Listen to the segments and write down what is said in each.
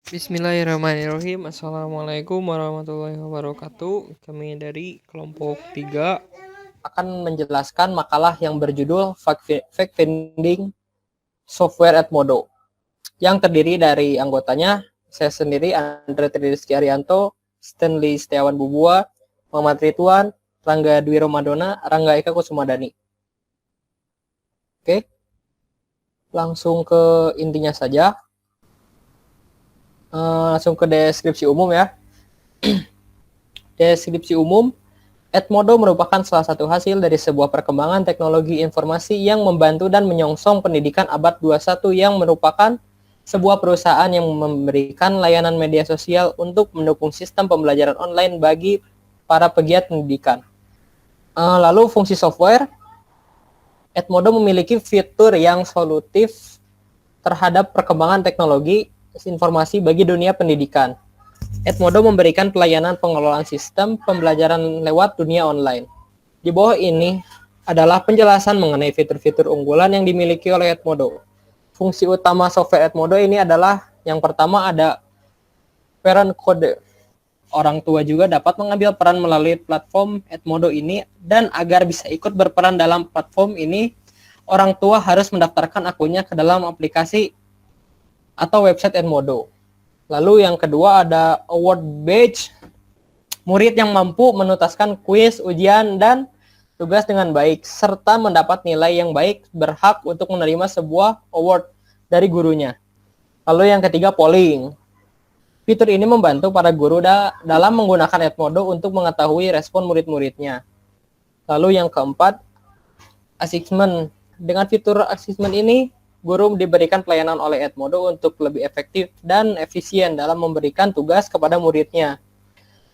Bismillahirrahmanirrahim. Assalamualaikum warahmatullahi wabarakatuh. Kami dari kelompok 3 akan menjelaskan makalah yang berjudul Fact Finding Software Edmodo yang terdiri dari anggotanya saya sendiri Andre Tridiski Arianto, Stanley Setiawan Bubua, Muhammad Ridwan, Rangga Dwi Romadona, Rangga Eka Kusumadani. Oke, langsung ke intinya saja. Langsung ke deskripsi umum ya. Deskripsi umum, Edmodo merupakan salah satu hasil dari sebuah perkembangan teknologi informasi yang membantu dan menyongsong pendidikan abad 21 yang merupakan sebuah perusahaan yang memberikan layanan media sosial untuk mendukung sistem pembelajaran online bagi para pegiat pendidikan. Lalu fungsi software, Edmodo memiliki fitur yang solutif terhadap perkembangan teknologi informasi bagi dunia pendidikan. Edmodo memberikan pelayanan pengelolaan sistem pembelajaran lewat dunia online. Di bawah ini adalah penjelasan mengenai fitur-fitur unggulan yang dimiliki oleh Edmodo. Fungsi utama software Edmodo ini adalah yang pertama ada parent code. Orang tua juga dapat mengambil peran melalui platform Edmodo ini, dan agar bisa ikut berperan dalam platform ini, orang tua harus mendaftarkan akunnya ke dalam aplikasi atau website Edmodo. Lalu yang kedua ada award badge. Murid yang mampu menuntaskan kuis, ujian, dan tugas dengan baik serta mendapat nilai yang baik berhak untuk menerima sebuah award dari gurunya. Lalu yang ketiga polling. Fitur ini membantu para guru dalam menggunakan Edmodo untuk mengetahui respon murid-muridnya. Lalu yang keempat assessment. Dengan fitur assessment ini, guru diberikan pelayanan oleh Edmodo untuk lebih efektif dan efisien dalam memberikan tugas kepada muridnya.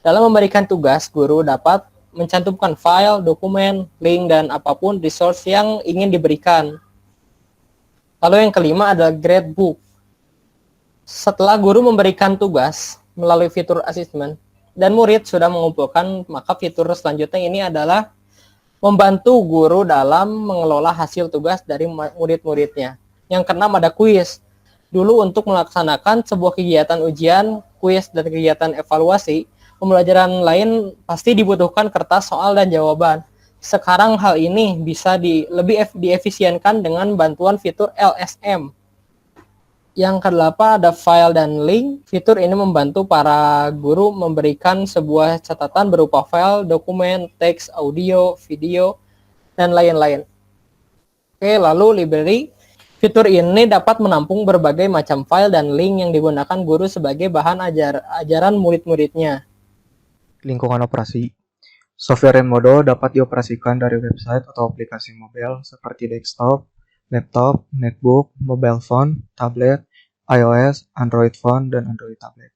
Dalam memberikan tugas, guru dapat mencantumkan file, dokumen, link, dan apapun resource yang ingin diberikan. Lalu yang kelima adalah gradebook. Setelah guru memberikan tugas melalui fitur assessment dan murid sudah mengumpulkan, maka fitur selanjutnya ini adalah membantu guru dalam mengelola hasil tugas dari murid-muridnya. Yang keenam ada kuis. Dulu untuk melaksanakan sebuah kegiatan ujian, kuis, dan kegiatan evaluasi, pembelajaran lain pasti dibutuhkan kertas soal dan jawaban. Sekarang hal ini bisa lebih diefisienkan dengan bantuan fitur LSM. Yang kedelapan ada file dan link. Fitur ini membantu para guru memberikan sebuah catatan berupa file, dokumen, teks, audio, video, dan lain-lain. Oke, lalu library. Fitur ini dapat menampung berbagai macam file dan link yang digunakan guru sebagai bahan ajaran murid-muridnya. Lingkungan operasi. Software Edmodo dapat dioperasikan dari website atau aplikasi mobile seperti desktop, laptop, netbook, mobile phone, tablet, iOS, Android phone, dan Android tablet.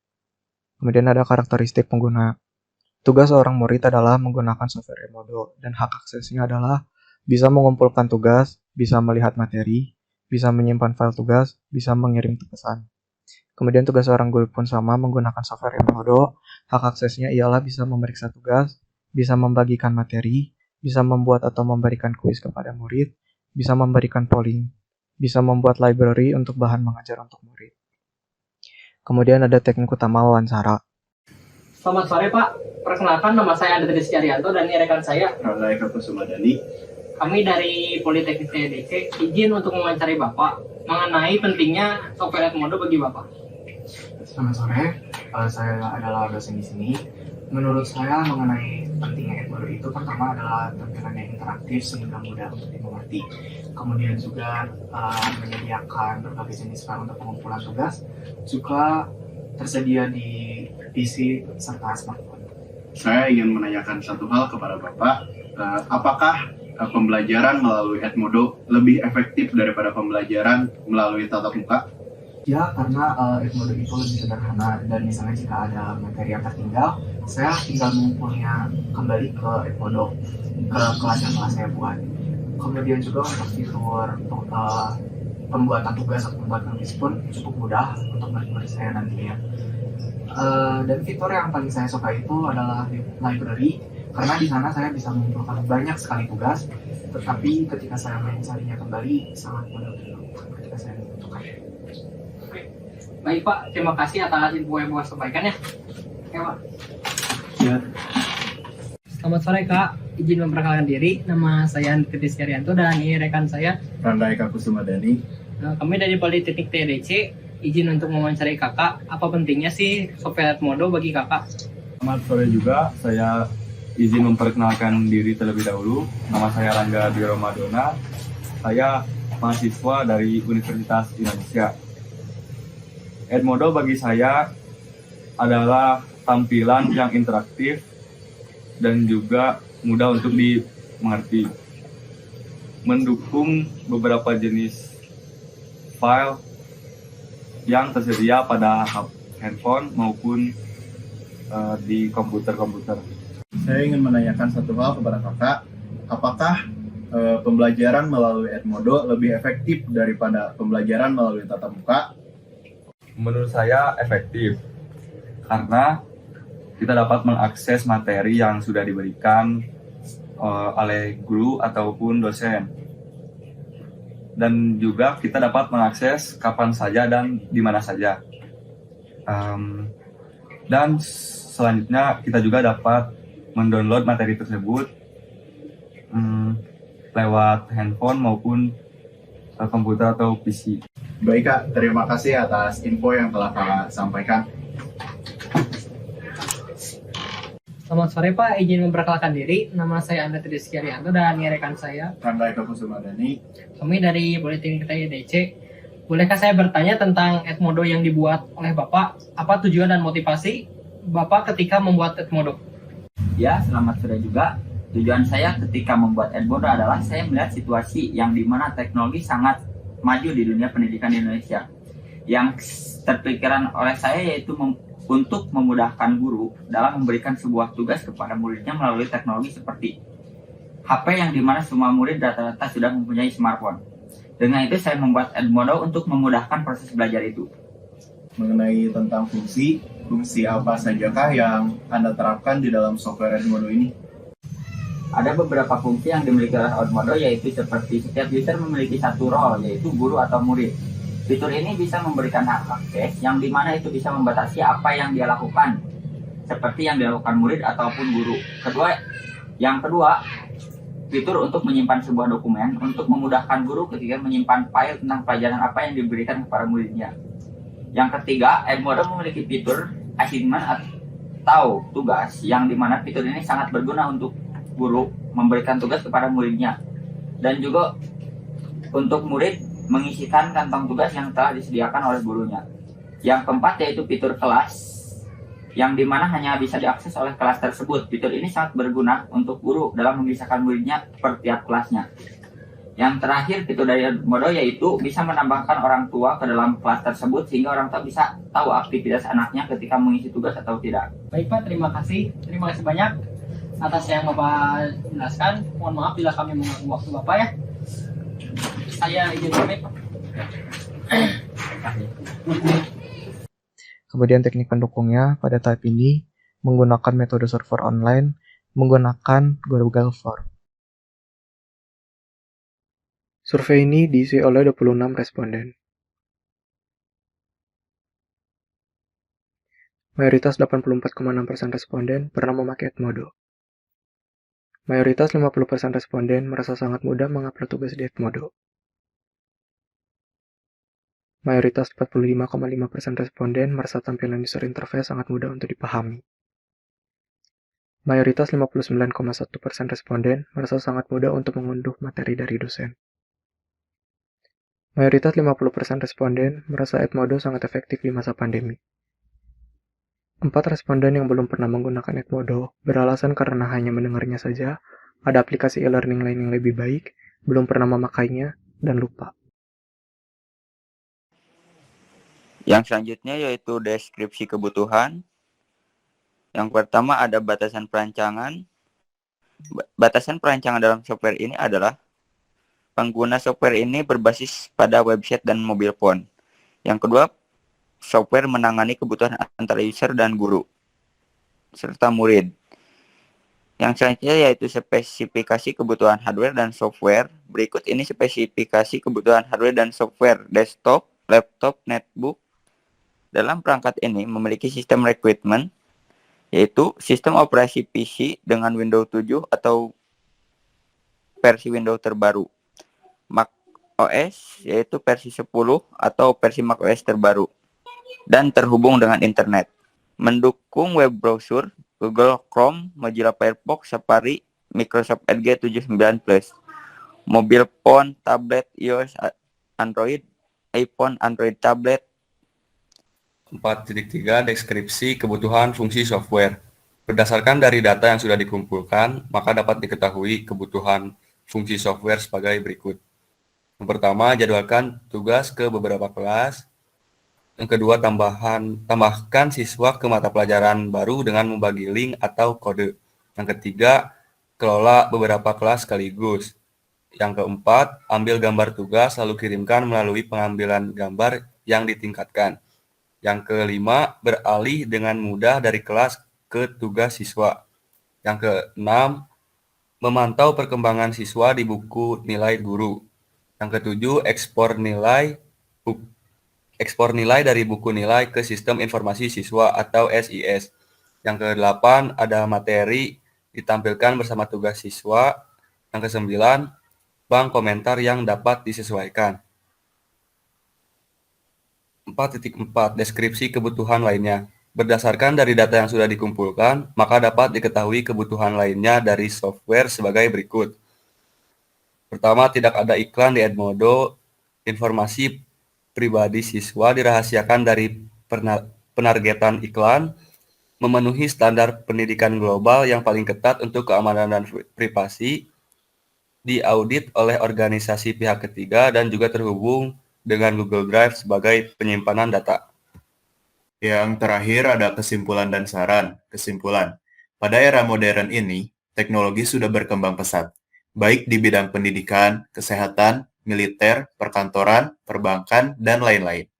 Kemudian ada karakteristik pengguna. Tugas seorang murid adalah menggunakan software Edmodo, dan hak aksesnya adalah bisa mengumpulkan tugas, bisa melihat materi, bisa menyimpan file tugas, bisa mengirim pesan. Kemudian tugas seorang guru pun sama menggunakan software Edmodo. Hak aksesnya ialah bisa memeriksa tugas, bisa membagikan materi, bisa membuat atau memberikan kuis kepada murid, bisa memberikan polling, bisa membuat library untuk bahan mengajar untuk murid. Kemudian ada teknik utama wawancara. Selamat sore Pak, perkenalkan nama saya Andre Tridiski Arianto dan ini rekan saya Rangga Eka Kusumadani. Kami dari Politeknik TDC izin untuk mewawancari Bapak mengenai pentingnya software Edmodo bagi Bapak. Selamat sore, saya adalah dosen di sini. Menurut saya mengenai pentingnya Edmodo itu pertama adalah tampilannya interaktif sehingga mudah untuk dimengerti. Kemudian juga menyediakan berbagai jenis file untuk pengumpulan tugas, juga tersedia di PC serta smartphone. Saya ingin menanyakan satu hal kepada Bapak, apakah pembelajaran melalui Edmodo lebih efektif daripada pembelajaran melalui tatap muka? Ya, karena Edmodo itu lebih sederhana, dan misalnya jika ada materi yang tertinggal, saya tinggal mengumpulnya kembali ke Edmodo, ke kelas yang telah saya buat. Kemudian juga untuk fitur pembuatan tugas atau pembuatan kuis pun cukup mudah untuk murid-murid saya nantinya. Dan fitur yang paling saya suka itu adalah library, karena di sana saya bisa mengumpulkan banyak sekali tugas, tetapi ketika saya mencarinya kembali sangat mudah ketika saya membutuhkan. Baik Pak, terima kasih atas info yang Bapak sampaikan ya. Oke Pak. Ya. Selamat sore Kak, izin memperkenalkan diri. Nama saya Andri Skaryanto dan ini rekan saya. Randa Eka Kusumadani. Kami dari Politeknik TDC, izin untuk mewawancarai Kakak. Apa pentingnya sih software Edmodo bagi Kakak? Selamat sore juga, saya izin memperkenalkan diri terlebih dahulu. Nama saya Rangga Dwi Ramadona. Saya mahasiswa dari Universitas Indonesia. Edmodo bagi saya adalah tampilan yang interaktif dan juga mudah untuk dimengerti. Mendukung beberapa jenis file yang tersedia pada handphone maupun di komputer-komputer. Saya ingin menanyakan satu hal kepada kakak, apakah pembelajaran melalui Edmodo lebih efektif daripada pembelajaran melalui tatap muka? Menurut saya efektif, karena kita dapat mengakses materi yang sudah diberikan oleh guru ataupun dosen. Dan juga kita dapat mengakses kapan saja dan di mana saja. Dan selanjutnya kita juga dapat mendownload materi tersebut lewat handphone maupun komputer atau PC. Baik Kak, terima kasih atas info yang telah Kakak sampaikan. Selamat sore Pak, izin memperkenalkan diri. Nama saya Andri Skaryanto dan ini rekan saya. Randa Eka Kusumadani. Kami dari Politeknik TDC. Bolehkah saya bertanya tentang Edmodo yang dibuat oleh Bapak? Apa tujuan dan motivasi Bapak ketika membuat Edmodo? Ya, selamat sore juga. Tujuan saya ketika membuat Edmodo adalah saya melihat situasi yang dimana teknologi sangat maju di dunia pendidikan di Indonesia. Yang terpikirkan oleh saya yaitu untuk memudahkan guru dalam memberikan sebuah tugas kepada muridnya melalui teknologi seperti HP yang dimana semua murid rata-rata sudah mempunyai smartphone. Dengan itu saya membuat Edmodo untuk memudahkan proses belajar itu. Mengenai tentang fungsi apa sajakah yang Anda terapkan di dalam software Edmodo ini? Ada beberapa fungsi yang dimiliki oleh Edmodo, yaitu seperti setiap user memiliki satu role, yaitu guru atau murid. Fitur ini bisa memberikan hak akses yang dimana itu bisa membatasi apa yang dia lakukan, seperti yang dilakukan murid ataupun guru. Yang kedua, fitur untuk menyimpan sebuah dokumen untuk memudahkan guru ketika menyimpan file tentang pelajaran apa yang diberikan kepada muridnya. Yang ketiga, Edmodo memiliki fitur assignment atau tugas yang dimana fitur ini sangat berguna untuk guru memberikan tugas kepada muridnya dan juga untuk murid mengisikan kantong tugas yang telah disediakan oleh gurunya. Yang keempat yaitu fitur kelas yang dimana hanya bisa diakses oleh kelas tersebut. Fitur ini sangat berguna untuk guru dalam memisahkan muridnya per tiap kelasnya. Yang terakhir, fitur dari Edmodo yaitu bisa menambahkan orang tua ke dalam kelas tersebut sehingga orang tua bisa tahu aktivitas anaknya ketika mengisi tugas atau tidak. Baik Pak, terima kasih. Terima kasih banyak atas yang Bapak jelaskan. Mohon maaf bila kami mengganggu waktu Bapak ya. Saya izin pamit Pak. Kemudian teknik pendukungnya pada tahap ini menggunakan metode server online menggunakan Google Form. Survei ini diisi oleh 26 responden. Mayoritas 84,6% responden pernah memakai Edmodo. Mayoritas 50% responden merasa sangat mudah mengupload tugas di Edmodo. Mayoritas 45,5% responden merasa tampilan user interface sangat mudah untuk dipahami. Mayoritas 59,1% responden merasa sangat mudah untuk mengunduh materi dari dosen. Mayoritas 50% responden merasa Edmodo sangat efektif di masa pandemi. 4 responden yang belum pernah menggunakan Edmodo beralasan karena hanya mendengarnya saja, ada aplikasi e-learning lain yang lebih baik, belum pernah memakainya, dan lupa. Yang selanjutnya yaitu deskripsi kebutuhan. Yang pertama ada batasan perancangan. Batasan perancangan dalam software ini adalah pengguna software ini berbasis pada website dan mobile phone. Yang kedua, software menangani kebutuhan antara user dan guru, serta murid. Yang selanjutnya yaitu spesifikasi kebutuhan hardware dan software. Berikut ini spesifikasi kebutuhan hardware dan software desktop, laptop, netbook, Dalam perangkat ini memiliki sistem recruitment, yaitu sistem operasi PC dengan Windows 7 atau versi Windows terbaru. Mac OS yaitu versi 10 atau versi Mac OS terbaru. Dan terhubung dengan internet. Mendukung web browser, Google Chrome, Mozilla Firefox, Safari, Microsoft Edge 79+. Mobil phone, tablet, iOS, Android, iPhone, Android tablet. 4.3 Deskripsi kebutuhan fungsi software. Berdasarkan dari data yang sudah dikumpulkan, maka dapat diketahui kebutuhan fungsi software sebagai berikut. Yang pertama, jadwalkan tugas ke beberapa kelas. Yang kedua, tambahkan siswa ke mata pelajaran baru dengan membagi link atau kode. Yang ketiga, kelola beberapa kelas sekaligus. Yang keempat, ambil gambar tugas lalu kirimkan melalui pengambilan gambar yang ditingkatkan. Yang kelima, beralih dengan mudah dari kelas ke tugas siswa. Yang keenam, memantau perkembangan siswa di buku nilai guru. Yang ketujuh, ekspor nilai dari buku nilai ke sistem informasi siswa atau SIS. Yang kedelapan, ada materi ditampilkan bersama tugas siswa. Yang kesembilan, bank komentar yang dapat disesuaikan. 4.4 Deskripsi kebutuhan lainnya. Berdasarkan dari data yang sudah dikumpulkan, maka dapat diketahui kebutuhan lainnya dari software sebagai berikut. Pertama, tidak ada iklan di Edmodo. Informasi pribadi siswa dirahasiakan dari penargetan iklan, memenuhi standar pendidikan global yang paling ketat untuk keamanan dan privasi, diaudit oleh organisasi pihak ketiga, dan juga terhubung dengan Google Drive sebagai penyimpanan data. Yang terakhir ada kesimpulan dan saran. Kesimpulan, pada era modern ini, teknologi sudah berkembang pesat, baik di bidang pendidikan, kesehatan, militer, perkantoran, perbankan, dan lain-lain.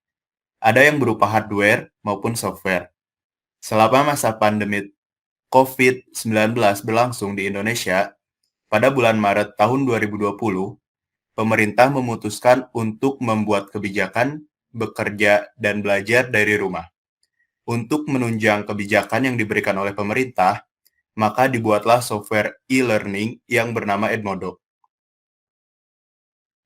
Ada yang berupa hardware maupun software. Selama masa pandemi COVID-19 berlangsung di Indonesia, pada bulan Maret tahun 2020, pemerintah memutuskan untuk membuat kebijakan bekerja dan belajar dari rumah. Untuk menunjang kebijakan yang diberikan oleh pemerintah, maka dibuatlah software e-learning yang bernama Edmodo.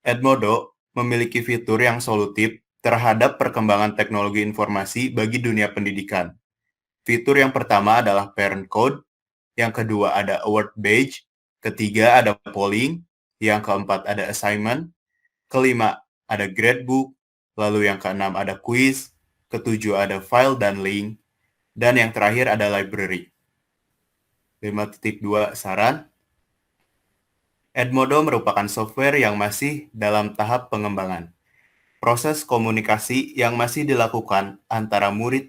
Edmodo memiliki fitur yang solutif terhadap perkembangan teknologi informasi bagi dunia pendidikan. Fitur yang pertama adalah parent code, yang kedua ada award badge, ketiga ada polling, yang keempat ada assignment, kelima ada gradebook, lalu yang keenam ada quiz, ketujuh ada file dan link, dan yang terakhir ada library. 5.2 Saran. Edmodo merupakan software yang masih dalam tahap pengembangan. Proses komunikasi yang masih dilakukan antara murid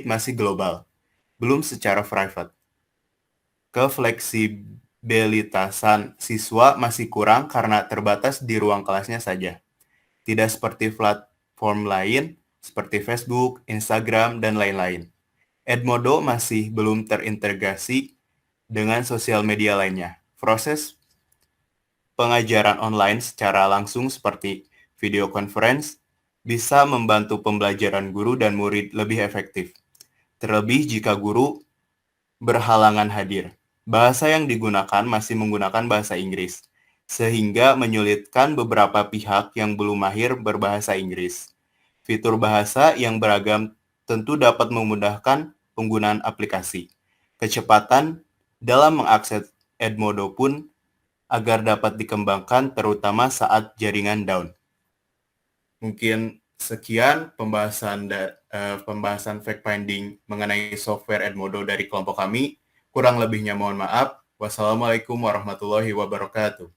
masih global, belum secara private. Kefleksibilitasan siswa masih kurang karena terbatas di ruang kelasnya saja. Tidak seperti platform lain seperti Facebook, Instagram, dan lain-lain. Edmodo masih belum terintegrasi dengan sosial media lainnya. Proses pengajaran online secara langsung seperti video conference bisa membantu pembelajaran guru dan murid lebih efektif. Terlebih jika guru berhalangan hadir. Bahasa yang digunakan masih menggunakan bahasa Inggris, sehingga menyulitkan beberapa pihak yang belum mahir berbahasa Inggris. Fitur bahasa yang beragam tentu dapat memudahkan penggunaan aplikasi. Kecepatan dalam mengakses Edmodo pun agar dapat dikembangkan terutama saat jaringan down. Mungkin sekian pembahasan fact-finding mengenai software Edmodo dari kelompok kami. Kurang lebihnya mohon maaf. Wassalamualaikum warahmatullahi wabarakatuh.